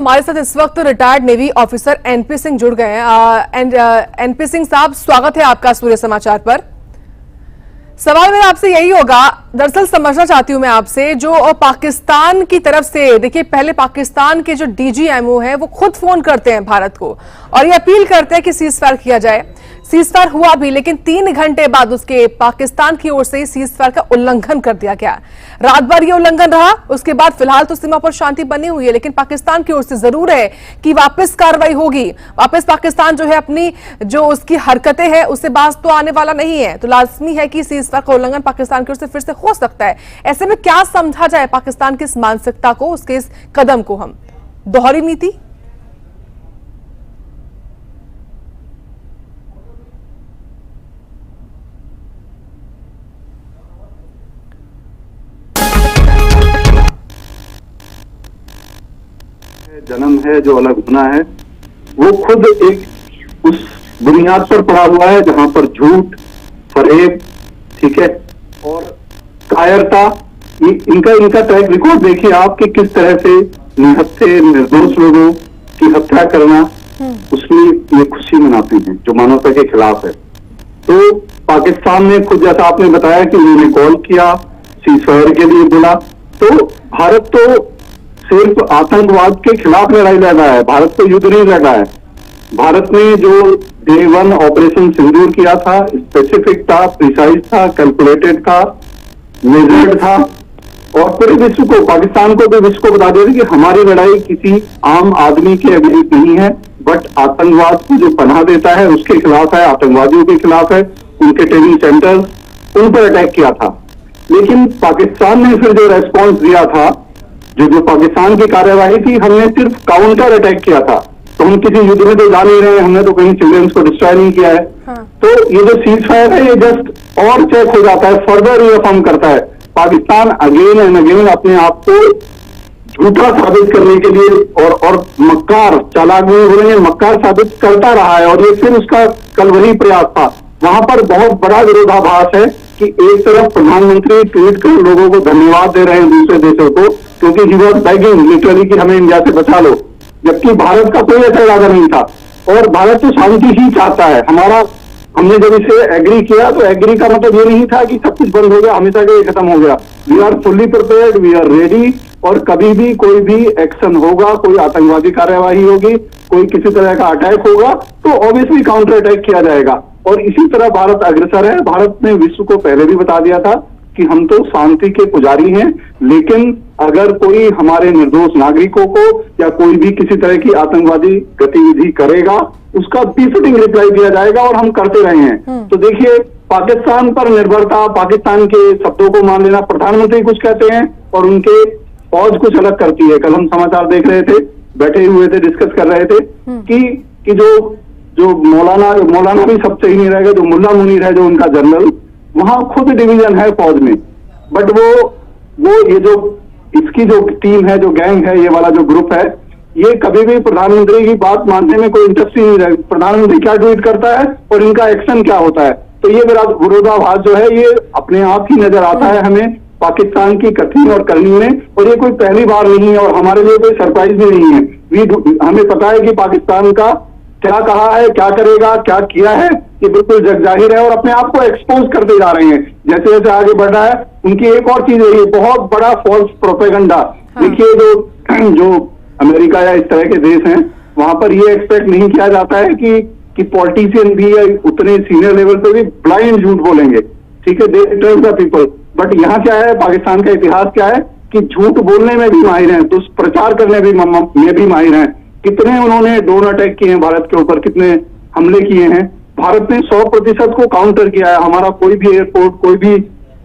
हमारे साथ इस वक्त retired navy officer NP Singh जुड़ गए हैं। एनपी सिंह साहब, स्वागत है आपका सूर्य समाचार पर। सवाल मेरा आपसे यही होगा, दरअसल समझना चाहती हूं मैं आपसे, जो पाकिस्तान की तरफ से, देखिए पहले पाकिस्तान के जो डीजीएमओ है वो खुद फोन करते हैं भारत को और ये अपील करते हैं कि सीजफायर किया जाए। सीजफायर हुआ भी, लेकिन 3 घंटे बाद उसके पाकिस्तान की ओर से सीजफायर का उल्लंघन कर दिया गया। रात भर ये उल्लंघन रहा, उसके बाद फिलहाल तो सीमा पर शांति बनी हुई है, लेकिन पाकिस्तान की ओर से जरूर है कि वापस कार्रवाई होगी। वापस पाकिस्तान जो है अपनी जो उसकी हरकतें हैं उससे बाज तो आने वाला नहीं है, तो लाजमी है कि सीजफायर का उल्लंघन पाकिस्तान की ओर से फिर से हो सकता है। ऐसे में क्या समझा जाए पाकिस्तान की इस मानसिकता को, उसके इस कदम को? हम दोहरी नीति? जन्म है जो अलग होना है, वो खुद एक उस बुनियाद पर पड़ा हुआ है जहां पर झूठ, फरेब, ठीक है, और कायरता, इनका ट्रैक रिकॉर्ड देखिए आप कि किस तरह से निहत्थे निर्दोष लोगों की हत्या करना, उसमें ये खुशी मनाती है जो मानवता के खिलाफ है। तो पाकिस्तान ने खुद, जैसा आपने बताया कि उन्होंने कॉल किया, सीजफायर के लिए बोला, तो भारत तो सिर्फ आतंकवाद के खिलाफ लड़ाई लड़ रहा है, भारत तो युद्ध नहीं लड़ रहा है। भारत ने जो डे 1 ऑपरेशन सिंदूर किया था, स्पेसिफिक था, प्रिसाइज था, कैलकुलेटेड था, मेजर्ड था, और पूरे विश्व को, पाकिस्तान को भी विश्व को बता दिया कि हमारी लड़ाई किसी आम आदमी के अगेंस्ट नहीं है, बट आतंकवाद को जो पनाह देता है उसके खिलाफ है, आतंकवादियों के खिलाफ है, उनके ट्रेनिंग सेंटर्स, उन पर अटैक किया था। लेकिन पाकिस्तान ने फिर जो रेस्पॉन्स दिया था, जो पाकिस्तान की कार्यवाही थी, हमने सिर्फ काउंटर अटैक किया था। तो हम किसी युद्ध में तो जा नहीं रहे हैं, हमने तो कहीं सिविलियंस को डिस्ट्रॉय नहीं किया है। हाँ। तो ये जो सीजफायर है, ये जस्ट और चेक हो जाता है, फर्दर रिअफर्म करता है। पाकिस्तान अगेन एंड अगेन अपने आप को झूठा साबित करने के लिए और मक्कार, चालाक नहीं बोलेंगे, मक्कार साबित करता रहा है, और ये फिर उसका कल वही प्रयास था। वहां पर बहुत बड़ा विरोधाभास है कि एक तरफ प्रधानमंत्री ट्वीट कर लोगों को धन्यवाद दे रहे हैं दूसरे देशों को, क्योंकि ही वाज बेगिंग लिटरली कि हमें इंडिया से बचा लो, जबकि भारत का कोई ऐसा इरादा नहीं था, और भारत तो शांति ही चाहता है। हमने जब इसे एग्री किया तो एग्री का मतलब ये नहीं था कि सब कुछ बंद हो गया, हमेशा के खत्म हो गया। We are fully prepared, we are ready, और कभी भी कोई भी एक्शन होगा, कोई आतंकवादी कार्यवाही होगी, कोई किसी तरह का अटैक होगा, तो ऑब्वियसली काउंटर अटैक किया जाएगा। और इसी तरह भारत अग्रसर है। भारत ने विश्व को पहले भी बता दिया था कि हम तो शांति के पुजारी हैं, लेकिन अगर कोई हमारे निर्दोष नागरिकों को या कोई भी किसी तरह की आतंकवादी गतिविधि करेगा, उसका बेफिटिंग रिप्लाई दिया जाएगा, और हम करते रहे हैं। तो देखिए, पाकिस्तान पर निर्भरता, पाकिस्तान के शब्दों को मान लेना, प्रधानमंत्री कुछ कहते हैं और उनके फौज कुछ अलग करती है। कल हम समाचार देख रहे थे, बैठे हुए थे, डिस्कस कर रहे थे कि जो मौलाना भी सब सही नहीं रहेगा, जो मुल्ला मुनीर है, जो उनका जनरल, वहां खुद डिवीजन है फौज में, बट वो ये जो इसकी जो टीम है, जो गैंग है, ये वाला जो ग्रुप है, ये कभी भी प्रधानमंत्री की बात मानने में कोई इंटरेस्ट नहीं रहे। प्रधानमंत्री क्या ट्वीट करता है और इनका एक्शन क्या होता है, तो ये विरोधाभास जो है ये अपने आप ही नजर आता है हमें पाकिस्तान की कथनी और करनी में, और ये कोई पहली बार नहीं है और हमारे लिए कोई सरप्राइज भी नहीं है। हमें पता है कि पाकिस्तान का क्या कहा है, क्या करेगा, क्या किया है, ये बिल्कुल जग जाहिर है, और अपने आप को एक्सपोज करते जा रहे हैं जैसे जैसे आगे बढ़ रहा है। उनकी एक और चीज है, ये बहुत बड़ा फॉल्स प्रोपेगेंडा। देखिए, जो अमेरिका या इस तरह के देश हैं, वहां पर ये एक्सपेक्ट नहीं किया जाता है कि पॉलिटिशियन भी या उतने सीनियर लेवल पे भी ब्लाइंड झूठ बोलेंगे, ठीक है, they trust the people. But यहाँ क्या है, पाकिस्तान का इतिहास क्या है कि झूठ बोलने में भी माहिर हैं, दुष्प्रचार करने में भी माहिर हैं। कितने उन्होंने ड्रोन अटैक किए हैं भारत के ऊपर, कितने हमले किए हैं। भारत ने 100% को काउंटर किया है। हमारा कोई भी एयरपोर्ट, कोई भी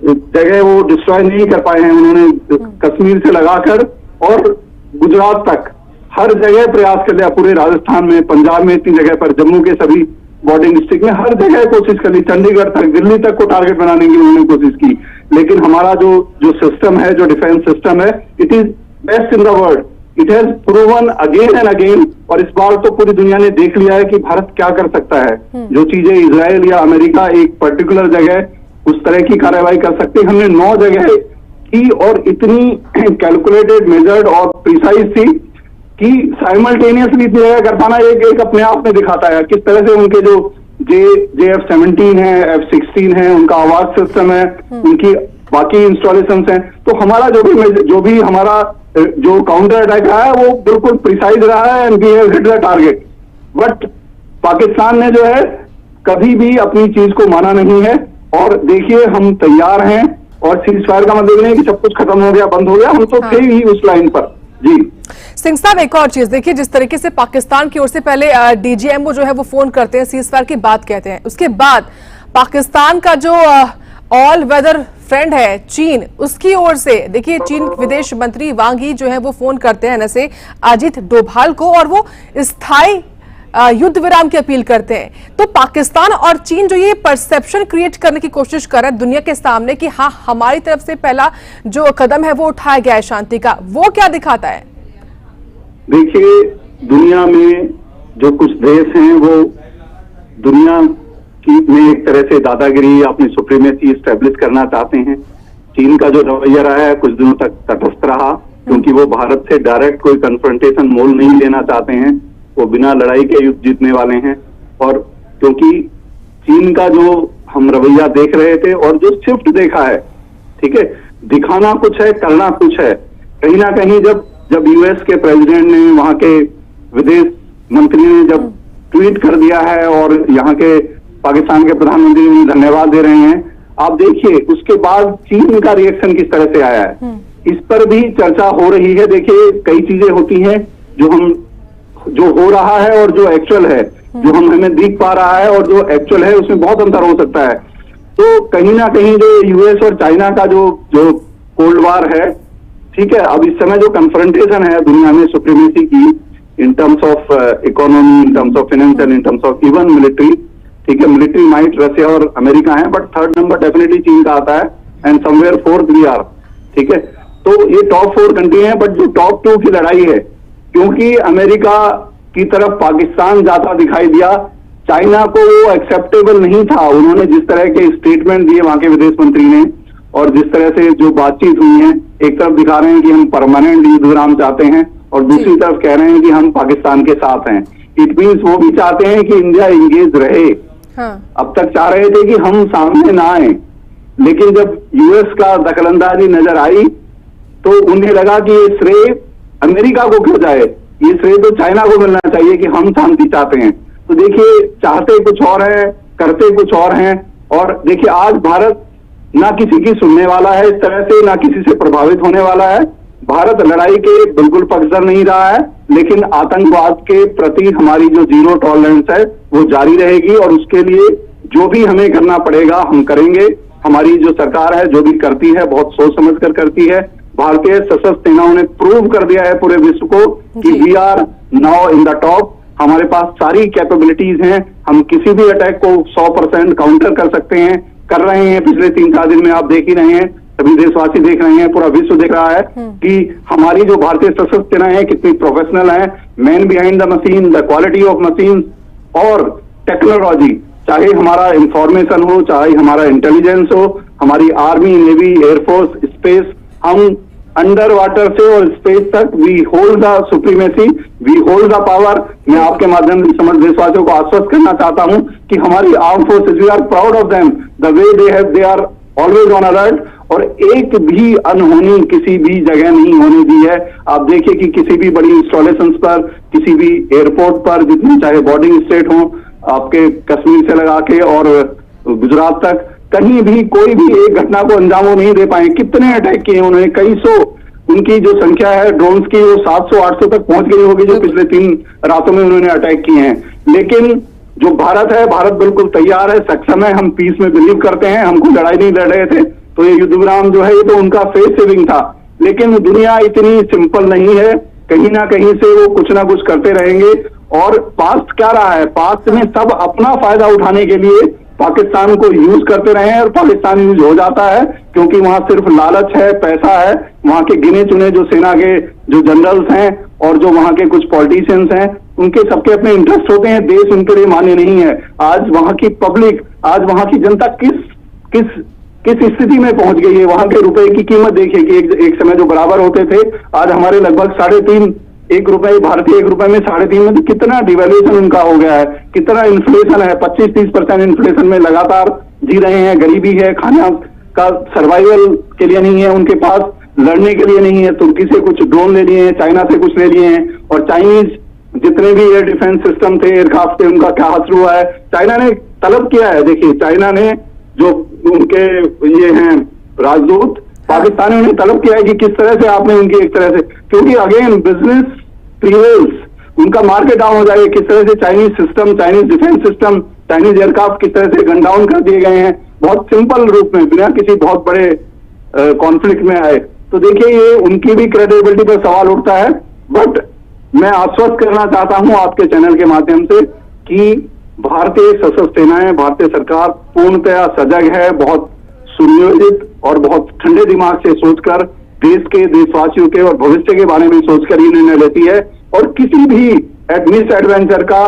जगह वो डिस्ट्रॉय नहीं कर पाए हैं उन्होंने, कश्मीर से लगाकर और गुजरात तक हर जगह प्रयास कर लिया, पूरे राजस्थान में, पंजाब में इतनी जगह पर, जम्मू के सभी बॉर्डरिंग डिस्ट्रिक्ट में हर जगह कोशिश कर ली, चंडीगढ़ तक, दिल्ली तक को टारगेट बनाने की उन्होंने कोशिश की। लेकिन हमारा जो सिस्टम है, जो डिफेंस सिस्टम है, it is best in the world, it has proven again and again. और इस बार तो पूरी दुनिया ने देख लिया है कि भारत क्या कर सकता है। जो चीजें इजराइल या अमेरिका एक पर्टिकुलर जगह उस तरह की कार्रवाई कर सकते, हमने 9 जगह की, और इतनी कैलकुलेटेड, मेजर्ड और प्रिसाइज थी कि साइमल्टेनियसली इतनी जगह कर पाना एक अपने आप में दिखाता है किस तरह से उनके जो JF-17 है, F-16 है, उनका आवाज सिस्टम है, उनकी बाकी इंस्टॉलेशन हैं। तो हमारा जो भी हमारा जो काउंटर अटैक रहा है वो बिल्कुल प्रिसाइज रहा है and we have hit the target. But Pakistan ने जो है कभी भी अपनी चीज को माना नहीं है। और देखिए हम तैयार हैं, और सीज फायर का मतलब नहीं है कि सब कुछ खत्म हो गया, बंद हो गया, हम तो थे ही उस लाइन पर। जी सिंह साहब, एक और चीज देखिए, जिस तरीके से पाकिस्तान की ओर से पहले DGMO जो है वो फोन करते हैं, सीज फायर की बात कहते हैं, उसके बाद पाकिस्तान का जो ऑल वेदर फ्रेंड है चीन, उसकी ओर से देखिए चीन विदेश मंत्री वांग ही जो है वो फोन करते हैं NSA अजीत डोभाल को, और वो स्थायी युद्ध विराम की अपील करते हैं। तो पाकिस्तान और चीन जो ये परसेप्शन क्रिएट करने की कोशिश कर रहा है दुनिया के सामने कि हाँ हमारी तरफ से पहला जो कदम है वो उठाया गया है शांति का, वो क्या दिखाता है? देखिए दुनिया में जो कुछ देश हैं वो दुनिया की में एक तरह से दादागिरी, अपनी सुप्रीमेसी स्टैब्लिश करना चाहते हैं। चीन का जो रवैया रहा है कुछ दिनों तक तटस्थ रहा, क्योंकि वो भारत से डायरेक्ट कोई कन्फ्रंटेशन मोल नहीं लेना चाहते हैं, वो बिना लड़ाई के युद्ध जीतने वाले हैं। और क्योंकि चीन का जो हम रवैया देख रहे थे और जो शिफ्ट देखा है, ठीक है, दिखाना कुछ है, करना कुछ है। कहीं ना कहीं जब US के प्रेसिडेंट ने, वहां के विदेश मंत्री ने जब ट्वीट कर दिया है और यहाँ के पाकिस्तान के प्रधानमंत्री उन्हें धन्यवाद दे रहे हैं, आप देखिए उसके बाद चीन का रिएक्शन किस तरह से आया है, इस पर भी चर्चा हो रही है। देखिए कई चीजें होती हैं जो हो रहा है और जो एक्चुअल है, जो हमें दिख पा रहा है और जो एक्चुअल है, उसमें बहुत अंतर हो सकता है। तो कहीं ना कहीं जो US और चाइना का जो कोल्ड वार है, ठीक है, अब इस समय जो कन्फ्रंटेशन है दुनिया में सुप्रीमेसी की, in terms of economy, in terms of financial, in terms of even military, ठीक है, मिलिट्री माइट रशिया और अमेरिका है, बट थर्ड नंबर डेफिनेटली चीन का आता है and somewhere fourth we are, ठीक है। तो ये टॉप 4 कंट्री है, बट जो टॉप 2 की लड़ाई है, क्योंकि अमेरिका की तरफ पाकिस्तान जाता दिखाई दिया, चाइना को वो एक्सेप्टेबल नहीं था। उन्होंने जिस तरह के स्टेटमेंट दिए वहां के विदेश मंत्री ने, और जिस तरह से जो बातचीत हुई है, एक तरफ दिखा रहे हैं कि हम परमानेंट युद्ध विराम चाहते हैं और दूसरी तरफ कह रहे हैं कि हम पाकिस्तान के साथ हैं। इट मीन्स वो भी चाहते हैं कि इंडिया इंगेज रहे। हाँ। अब तक चाह रहे थे कि हम सामने ना आए, लेकिन जब US का दखलंदाजी नजर आई तो उन्हें लगा कि ये श्रेय अमेरिका को क्यों जाए, ये श्रेय तो चाइना को मिलना चाहिए कि हम शांति चाहते हैं। तो देखिए चाहते कुछ और है, करते कुछ और हैं। और देखिए आज भारत ना किसी की सुनने वाला है, इस तरह से ना किसी से प्रभावित होने वाला है। भारत लड़ाई के बिल्कुल पक्षधर नहीं रहा है, लेकिन आतंकवाद के प्रति हमारी जो जीरो टॉलरेंस है वो जारी रहेगी, और उसके लिए जो भी हमें करना पड़ेगा हम करेंगे। हमारी जो सरकार है जो भी करती है बहुत सोच समझ कर करती है। भारतीय सशस्त्र सेनाओं ने प्रूव कर दिया है पूरे विश्व को कि we are now in the top. हमारे पास सारी कैपेबिलिटीज हैं, हम किसी भी अटैक को 100% काउंटर कर सकते हैं, कर रहे हैं। पिछले 3-4 दिन में आप देख ही रहे हैं, सभी देशवासी देख रहे हैं, पूरा विश्व देख रहा है कि हमारी जो भारतीय सशस्त्र सेना है कितनी प्रोफेशनल है। Man behind the machine, the quality of machine और टेक्नोलॉजी, चाहे हमारा इंफॉर्मेशन हो, चाहे हमारा इंटेलिजेंस हो, हमारी आर्मी, नेवी, एयरफोर्स, स्पेस, हम अंडर वाटर से और स्पेस तक we hold the supremacy, we hold the power. मैं आपके माध्यम से समस्त देशवासियों को आश्वस्त करना चाहता हूं कि हमारी arm forces, we are proud of them, the way they are always on alert, और एक भी अनहोनी किसी भी जगह नहीं होने दी है। आप देखिए कि किसी भी बड़ी इंस्टॉलेशन पर, किसी भी एयरपोर्ट पर, जितने चाहे बोर्डिंग स्टेट हो, आपके कश्मीर से लगा के और गुजरात तक, कहीं भी कोई भी एक घटना को अंजाम नहीं दे पाए। कितने अटैक किए उन्होंने, कई सौ, उनकी जो संख्या है ड्रोन्स की वो 700-800 तक पहुंच गई होगी जो पिछले 3 रातों में उन्होंने अटैक किए हैं। लेकिन जो भारत है, भारत बिल्कुल तैयार है, सक्षम है। हम पीस में बिलीव करते हैं, हम कोई लड़ाई नहीं लड़ रहे थे, तो ये युद्ध विराम जो है ये तो उनका फेस सेविंग था। लेकिन दुनिया इतनी सिंपल नहीं है, कहीं ना कहीं से वो कुछ ना कुछ करते रहेंगे। और पास्ट क्या रहा है, पास्ट में सब अपना फायदा उठाने के लिए पाकिस्तान को यूज करते रहे हैं, और पाकिस्तान यूज हो जाता है क्योंकि वहां सिर्फ लालच है, पैसा है। वहां के गिने चुने जो सेना के जो जनरल्स हैं और जो वहां के कुछ पॉलिटिशियंस हैं, उनके सबके अपने इंटरेस्ट होते हैं, देश उनके लिए मान्य नहीं है। आज वहां की पब्लिक, आज वहां की जनता किस स्थिति में पहुंच गई है। वहां के रुपए की कीमत देखिए कि एक समय जो बराबर होते थे, आज हमारे लगभग 3.5 1 रुपए, भारतीय 1 रुपए में 3.5 में, तो कितना डिवेल्यूशन उनका हो गया है, कितना इन्फ्लेशन है, 25-30% इन्फ्लेशन में लगातार जी रहे हैं। गरीबी है, खाना का सर्वाइवल के लिए नहीं है उनके पास, लड़ने के लिए नहीं है। तुर्की से कुछ ड्रोन ले लिए हैं, चाइना से कुछ ले लिए हैं, और चाइनीज जितने भी एयर डिफेंस सिस्टम थे, एयरक्राफ्ट थे, उनका क्या हासिल हुआ है। चाइना ने तलब किया है, देखिए चाइना ने जो उनके ये हैं राजदूत, पाकिस्तान ने उन्हें तलब किया है कि किस तरह से आपने उनकी एक तरह से, क्योंकि अगेन बिजनेस प्रीवेल्स, उनका मार्केट डाउन हो जाएगा। किस तरह से Chinese system, Chinese defence system, Chinese aircraft किस तरह से गन डाउन कर दिए गए हैं, बहुत सिंपल रूप में, बिना किसी बहुत बड़े कॉन्फ्लिक्ट में आए। तो देखिए ये उनकी भी क्रेडिबिलिटी पर सवाल उठता है। बट मैं आश्वस्त करना चाहता हूं आपके चैनल के माध्यम से कि भारतीय सशस्त्र सेनाएं, भारतीय सरकार पूर्णतया सजग है, बहुत सुनियोजित और बहुत ठंडे दिमाग से सोचकर देश के, देशवासियों के और भविष्य के बारे में सोचकर ही निर्णय लेती है, और किसी भी मिस एडवेंचर का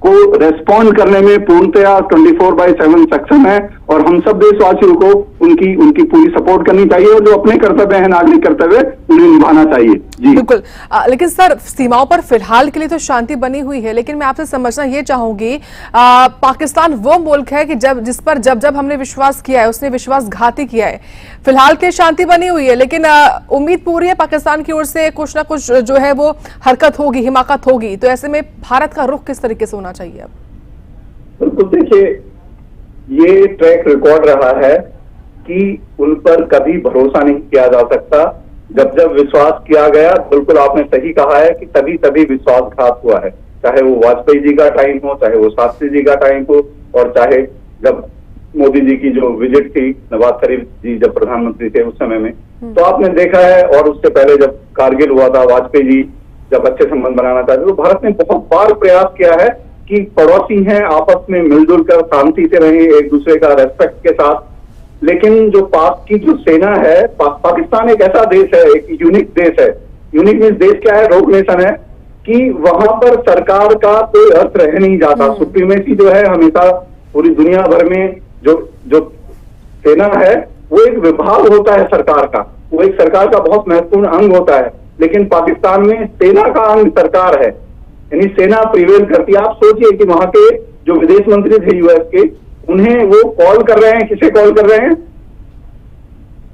को रेस्पॉन्ड करने में पूर्णतया 24/7 सक्षम है। और हम सब देशवासियों को उनकी पूरी सपोर्ट करनी चाहिए, और जो अपने कर्तव्य है, नागरिक कर्तव्य, उन्हें निभाना चाहिए। जी बिल्कुल। लेकिन सर, सीमाओं पर फिलहाल के लिए तो शांति बनी हुई है, लेकिन मैं आपसे समझना ये चाहूंगी, पाकिस्तान वो मुल्क है कि जिस पर जब हमने विश्वास किया है, उसने विश्वासघाती किया है। फिलहाल के शांति बनी हुई है, लेकिन उम्मीद पूरी है पाकिस्तान की ओर से कुछ ना कुछ जो है वो हरकत होगी, हिमाकत होगी। तो ऐसे में भारत का रुख किस तरीके से होना चाहिए अब? बिल्कुल, देखिए ये ट्रैक रिकॉर्ड रहा है कि उन पर कभी भरोसा नहीं किया जा सकता। जब विश्वास किया गया, बिल्कुल आपने सही कहा है कि तभी विश्वासघात हुआ है, चाहे वो वाजपेयी जी का टाइम हो, चाहे वो शास्त्री जी का टाइम हो, और चाहे जब मोदी जी की जो विजिट थी, नवाज शरीफ जी जब प्रधानमंत्री थे उस समय में, तो आपने देखा है। और उससे पहले जब कारगिल हुआ था, वाजपेयी जी जब अच्छे संबंध बनाना चाहते, तो भारत ने बहुत बार प्रयास किया है कि पड़ोसी हैं, आपस में मिलजुल कर शांति से रहें, एक दूसरे का रेस्पेक्ट के साथ। लेकिन जो पाक की जो सेना है, पाकिस्तान एक ऐसा देश है, एक यूनिक देश है। यूनिक मीन्स देश क्या है, रोग नेशन है, कि वहां पर सरकार का कोई अर्थ रह नहीं जाता। सुप्रीमेसी जो है हमेशा पूरी दुनिया भर में जो सेना है वो एक विभाग होता है सरकार का, वो एक सरकार का बहुत महत्वपूर्ण अंग होता है। लेकिन पाकिस्तान में सेना का अंग सरकार है, यानी सेना प्रिवेल करती है। आप सोचिए कि वहां के जो विदेश मंत्री थे यूएस के, उन्हें वो कॉल कर रहे हैं, किसे कॉल कर रहे हैं?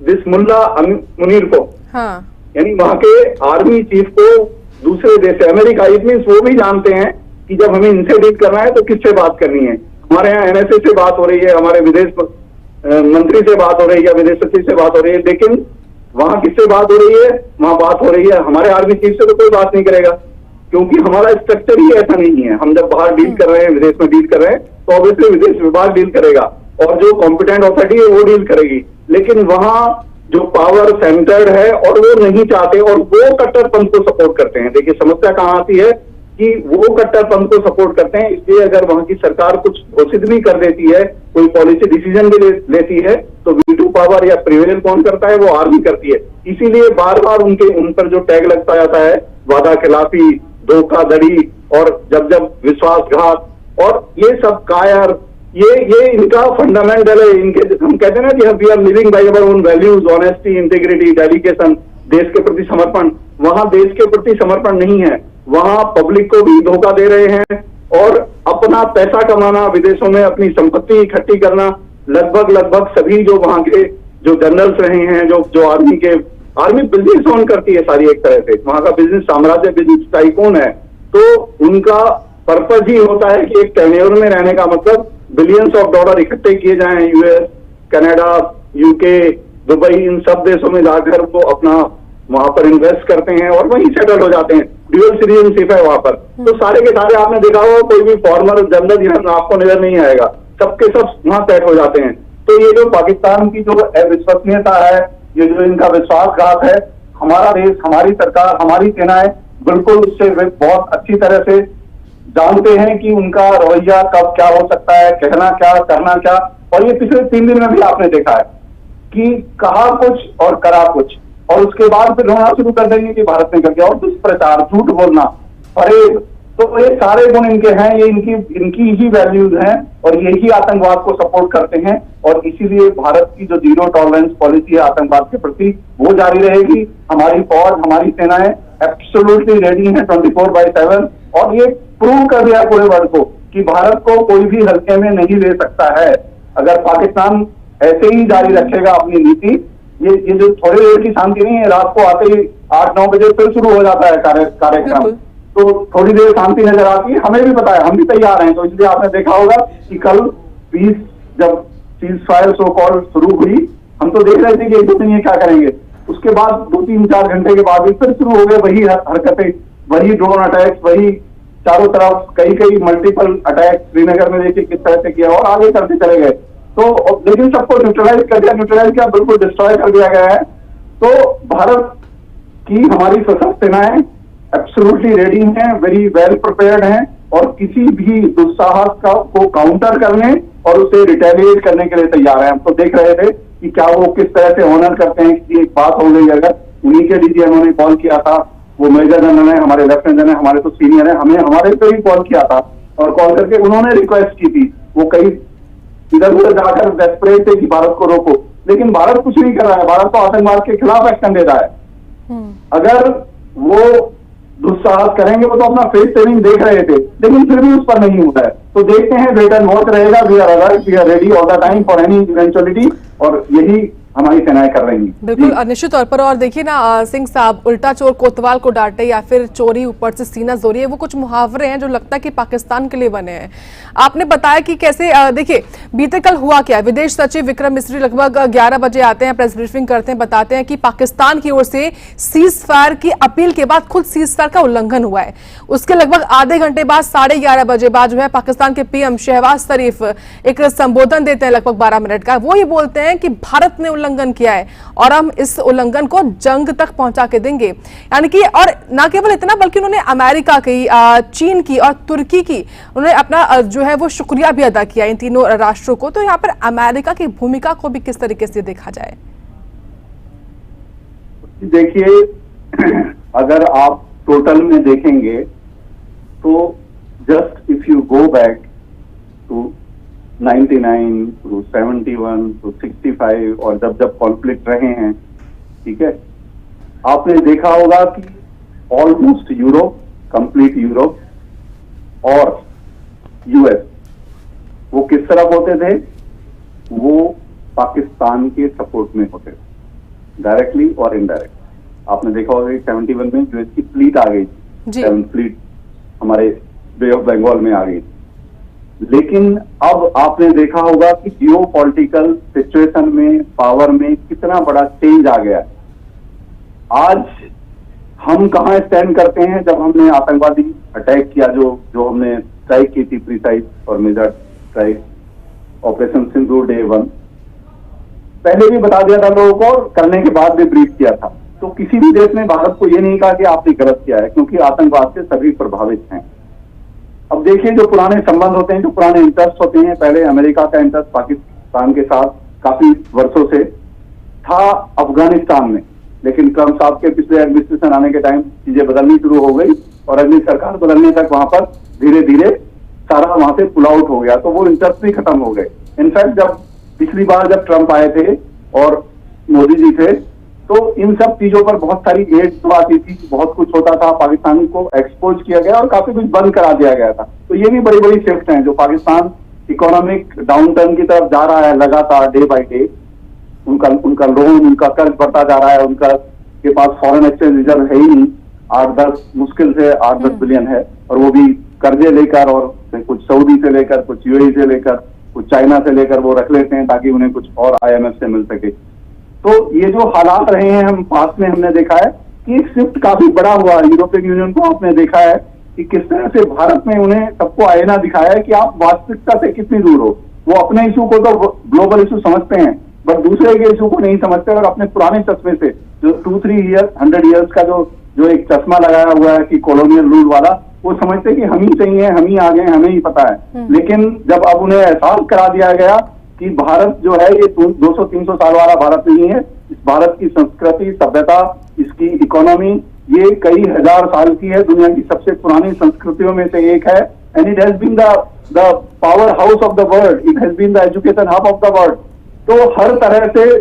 दिस मुल्ला मुनीर को, हाँ। यानी वहां के आर्मी चीफ को दूसरे देश से, अमेरिका। इट मीन्स वो भी जानते हैं कि जब हमें इनसे डील करना है तो किससे बात करनी है। हमारे यहाँ एनएसए से बात हो रही है, हमारे विदेश मंत्री से बात हो रही है, या विदेश सचिव से बात हो रही है, लेकिन वहां किससे बात हो रही है? वहां बात हो रही है हमारे आर्मी चीफ से, तो कोई बात नहीं करेगा, क्योंकि हमारा स्ट्रक्चर ही ऐसा नहीं है। हम जब बाहर डील कर रहे हैं, विदेश में डील कर रहे हैं, तो ऑब्वियसली विदेश विभाग डील करेगा और जो कॉम्पिटेंट अथॉरिटी है वो डील करेगी। लेकिन वहां जो पावर सेंटर्ड है और वो नहीं चाहते, और वो कट्टरपंथ को सपोर्ट करते हैं। देखिए समस्या कहाँ आती है कि वो कट्टरपंथ को सपोर्ट करते हैं। इसलिए अगर वहां की सरकार कुछ घोषित भी कर देती है, कोई पॉलिसी डिसीजन भी लेती है, तो वीटो पावर या प्रिवेल कौन करता है? वो आर्मी करती है। इसीलिए बार बार उन पर जो टैग लगता जाता है, वादा खिलाफी, धोखाधड़ी, और जब विश्वासघात, और ये सब कायर, ये इनका फंडामेंटल है। इनके, हम कहते हैं ना कि we are living by our own values, honesty, integrity, dedication, देश के प्रति समर्पण। वहां देश के प्रति समर्पण नहीं है, वहां पब्लिक को भी धोखा दे रहे हैं, और अपना पैसा कमाना, विदेशों में अपनी संपत्ति इकट्ठी करना। लगभग सभी जो वहां के जो जनरल्स रहे हैं, जो आर्मी बिजनेस ऑन करती है सारी, एक तरह से वहां का बिजनेस साम्राज्य, बिजनेस टाइकून है। तो उनका पर्पज ही होता है कि एक टेन्योर में रहने का मतलब बिलियंस ऑफ डॉलर इकट्ठे किए जाएं, यूएस, कनाडा, यूके, दुबई, इन सब देशों में जाकर वो अपना वहां पर इन्वेस्ट करते हैं और वहीं सेटल हो जाते हैं। ड्यूअल सिटीजनशिप है वहां पर। तो सारे के सारे आपने देखा होगा, कोई भी फॉर्मर जनरल यहाँ आपको नजर नहीं आएगा, सबके सब वहां सेट हो जाते हैं। तो ये जो पाकिस्तान की जो अविश्वसनीयता है, ये जो इनका विश्वासघात है, हमारा देश, हमारी सरकार, हमारी सेनाएं बिल्कुल उससे बहुत अच्छी तरह से जानते हैं कि उनका रवैया कब क्या हो सकता है, कहना क्या, करना क्या। और ये पिछले 3 दिन में भी आपने देखा है कि कहा कुछ और करा कुछ, और उसके बाद फिर रोना शुरू कर देंगे कि भारत ने कर दिया। और दुष्प्रचार, झूठ बोलना, फरेब, तो ये सारे गुण इनके हैं, ये इनकी ही वैल्यूज हैं, और यही आतंकवाद को सपोर्ट करते हैं। और इसीलिए भारत की जो जीरो टॉलरेंस पॉलिसी है आतंकवाद के प्रति, वो जारी रहेगी। हमारी फौज, हमारी सेनाएं एब्सोल्युटली रेडी हैं 24/7, और ये प्रूव कर दिया पूरे वर्ल्ड को कि भारत को कोई भी हल्के में नहीं ले सकता है। अगर पाकिस्तान ऐसे ही जारी रखेगा अपनी नीति, ये जो थोड़ी देर की शांति नहीं है, रात को आते ही 8-9 बजे फिर शुरू हो जाता है कार्यक्रम, तो थोड़ी देर शांति नजर आती है। हमें भी पता है, हम भी तैयार हैं। तो इसलिए आपने देखा होगा कि कल पीस जब सीज फायर सो कॉल शुरू हुई, हम तो देख रहे थे कि एक दो दिन ये क्या करेंगे। उसके बाद 2-3-4 घंटे के बाद फिर शुरू हो गए वही हरकतें, वही ड्रोन अटैक्स, वही चारों तरफ कई मल्टीपल अटैक श्रीनगर में देखिए किस तरह से किया, और आगे करते चले गए। तो लेकिन सबको न्यूट्रलाइज किया, बिल्कुल डिस्ट्रॉय कर दिया गया है। तो भारत की हमारी सशस्त्र सेनाएं एब्सोल्युटली रेडी हैं, वेरी वेल प्रिपेयर्ड हैं, और किसी भी दुस्साहस को काउंटर करने और उसे रिटेलिएट करने के लिए तैयार हैं। हम तो देख रहे थे कि क्या वो किस तरह से ऑनर करते हैं। कि एक बात हो गई, अगर उन्हीं के डीजी उन्होंने कॉल किया था, वो मेजर जनरल है, हमारे लेफ्टिनेंट जनरल है, हमारे तो सीनियर है, हमारे पे ही कॉल किया था, और कॉल करके उन्होंने रिक्वेस्ट की थी। वो कई इधर उधर जाकर डेस्परेट थे कि भारत को रोको, लेकिन भारत कुछ नहीं कर रहा है। भारत तो आतंकवाद के खिलाफ एक्शन दे रहा है। अगर वो दुस्साहस करेंगे, वो तो अपना फेस सेविंग देख रहे थे, लेकिन फिर भी उस पर नहीं होता है। तो देखते हैं, वेट एंड वॉच रहेगा। We are alert, we are ready all the time for any eventuality, और यही हमारी सेनाएं कर रही हैं। बिल्कुल निश्चित तौर पर। और देखिए ना सिंह साहब, उल्टा चोर कोतवाल को डांटे या फिर चोरी ऊपर से सीना जोरी है, वो कुछ मुहावरे हैं जो लगता है कि पाकिस्तान के लिए बने हैं। आपने बताया कि कैसे देखिए बीते कल हुआ क्या। विदेश सचिव विक्रम मिस्री लगभग 11 बजे आते हैं, प्रेस ब्रीफिंग करते हैं, बताते हैं कि पाकिस्तान की ओर से सीज फायर की अपील के बाद खुद सीज फायर का उल्लंघन हुआ है। उसके लगभग आधे घंटे बाद 11:30 बजे बाद जो है पाकिस्तान के पीएम शहबाज शरीफ एक संबोधन देते हैं लगभग 12 मिनट का। वो ये बोलते हैं कि भारत ने उल्लंघन किया है और हम इस उल्लंघन को जंग तक पहुंचा के देंगे। यानी कि और ना केवल इतना, बल्कि उन्होंने अमेरिका की, चीन की और तुर्की की उन्होंने अपना जो है वो शुक्रिया भी अदा किया इन तीनों राष्ट्रों को। तो यहाँ पर अमेरिका की भूमिका को भी किस तरीके से देखा जाए? देखिए, अगर आप टोटल में देखेंगे तो just if you go back to 99 to 71 to 65, और जब कॉन्फ्लिक्ट रहे हैं, ठीक है, आपने देखा होगा कि ऑलमोस्ट यूरोप, कंप्लीट यूरोप और यूएस, वो किस तरफ होते थे? वो पाकिस्तान के सपोर्ट में होते थे, डायरेक्टली और इनडायरेक्ट। आपने देखा होगा कि 71 में यूएस की फ्लीट आ गई, 7 फ्लीट हमारे बे ऑफ बंगाल में आ गई। लेकिन अब आपने देखा होगा कि जियो पॉलिटिकल सिचुएशन में, पावर में कितना बड़ा चेंज आ गया है। आज हम कहाँ स्टैंड करते हैं? जब हमने आतंकवादी अटैक किया, जो हमने स्ट्राइक की थी, प्रिसाइज और मेजर स्ट्राइक, ऑपरेशन सिंदूर डे 1, पहले भी बता दिया था लोगों को, और करने के बाद भी ब्रीफ किया था। तो किसी भी देश ने भारत को ये नहीं कहा कि आपने गलत किया है, क्योंकि आतंकवाद से सभी प्रभावित हैं। अब देखिए, जो पुराने संबंध होते हैं, जो पुराने इंटरेस्ट होते हैं, पहले अमेरिका का इंटरेस्ट पाकिस्तान के साथ काफी वर्षों से था अफगानिस्तान में, लेकिन ट्रंप साहब के पिछले एडमिनिस्ट्रेशन आने के टाइम चीजें बदलनी शुरू हो गई, और अगली सरकार बदलने तक वहां पर धीरे धीरे सारा वहां से पुल आउट हो गया, तो वो इंटरेस्ट भी खत्म हो गए। इनफैक्ट जब पिछली बार जब ट्रंप आए थे और मोदी जी थे, तो इन सब चीजों पर बहुत सारी एड तो आती थी, बहुत कुछ होता था, पाकिस्तान को एक्सपोज किया गया और काफी कुछ बंद करा दिया गया था। तो ये भी बड़ी बड़ी शिफ्ट हैं, जो पाकिस्तान इकोनॉमिक डाउन टर्न की तरफ जा रहा है लगातार, डे बाय डे। उनका लोन, उनका कर्ज बढ़ता जा रहा है, उनका के पास फॉरेन एक्सचेंज रिजर्व है ही नहीं, 8-10 मुश्किल से 8-10 बिलियन है, और वो भी कर्जे लेकर, और कुछ सऊदी से लेकर, कुछ यूएई से लेकर, कुछ चाइना से लेकर वो रख लेते हैं ताकि उन्हें कुछ और IMF से मिल सके। तो ये जो हालात रहे हैं, हम पास में हमने देखा है कि एक शिफ्ट काफी बड़ा हुआ। यूरोपियन यूनियन को आपने देखा है कि किस तरह से भारत में उन्हें सबको आईना दिखाया है कि आप वास्तविकता से कितनी दूर हो। वो अपने इशू को तो ग्लोबल इशू समझते हैं, बट दूसरे के इशू को नहीं समझते, और अपने पुराने चश्मे से जो 2-3 ईयर 100 ईयर्स का जो एक चश्मा लगाया हुआ है कि कॉलोनियल रूल वाला, वो समझते कि हम ही सही है, हम ही आगे, हमें ही पता है। लेकिन जब अब उन्हें एहसास करा दिया गया कि भारत जो है ये 200-300 साल वाला भारत नहीं है, इस भारत की संस्कृति, सभ्यता, इसकी इकोनॉमी ये कई हजार साल की है, दुनिया की सबसे पुरानी संस्कृतियों में से एक है, and it has been the power house of the world, it has been the education hub of the world. तो हर तरह से,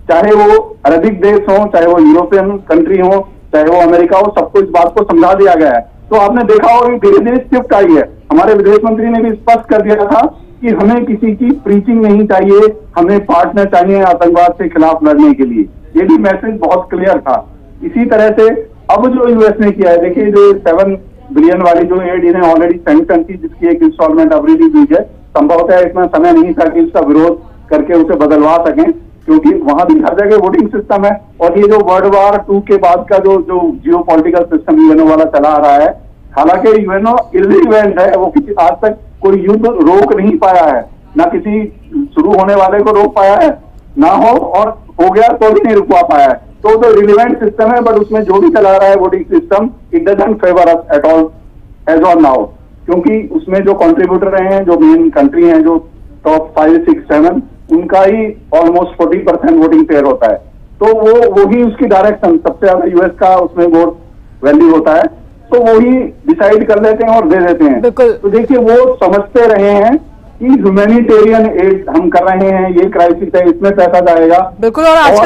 चाहे वो अरबिक देश हो, चाहे वो यूरोपियन कंट्री हो, चाहे वो अमेरिका हो, सबको इस बात को समझा दिया गया है। तो आपने देखा होगा कि धीरे धीरे शिफ्ट आई है। हमारे विदेश मंत्री ने भी स्पष्ट कर दिया था कि हमें किसी की प्रीचिंग नहीं चाहिए, हमें पार्टनर चाहिए आतंकवाद के खिलाफ लड़ने के लिए। ये भी मैसेज बहुत क्लियर था। इसी तरह से अब जो यूएस ने किया है, देखिए जो 7 बिलियन वाली जो एड इन्हें ऑलरेडी सैंक्शन थी, जिसकी एक इंस्टॉलमेंट अब रिलीज हुई है, संभवतः इतना समय नहीं था कि इसका विरोध करके उसे बदलवा सकें, क्योंकि वहां भी हर जगह वोटिंग सिस्टम है। और ये जो वर्ल्ड वार 2 के बाद का जो जियो पॉलिटिकल सिस्टम यूएनओ वाला चला आ रहा है, हालांकि यूएनओ इर्रिलेवेंट है, वो किसी आज तक कोई युद्ध रोक नहीं पाया है, ना किसी शुरू होने वाले को रोक पाया है, ना और हो गया तो भी नहीं रुकवा पाया है। तो रिलेवेंट सिस्टम है, बट उसमें जो भी चला रहा है voting system, it doesn't favour us at all as on now, क्योंकि उसमें जो कंट्रीब्यूटर रहे हैं, जो मेन कंट्री हैं, जो टॉप 5, 6, 7, उनका ही ऑलमोस्ट 40% वोटिंग पेयर होता है। तो वो ही उसकी डायरेक्शन, सबसे ज्यादा यूएस का उसमें वोट वैल्यू होता है, तो वो ही डिसाइड कर लेते हैं और दे देते हैं। तो देखिए वो समझते रहे हैं कि ह्यूमैनिटेरियन एड हम कर रहे हैं, ये क्राइसिस है, इसमें पैसा जाएगा। बिल्कुल। और आज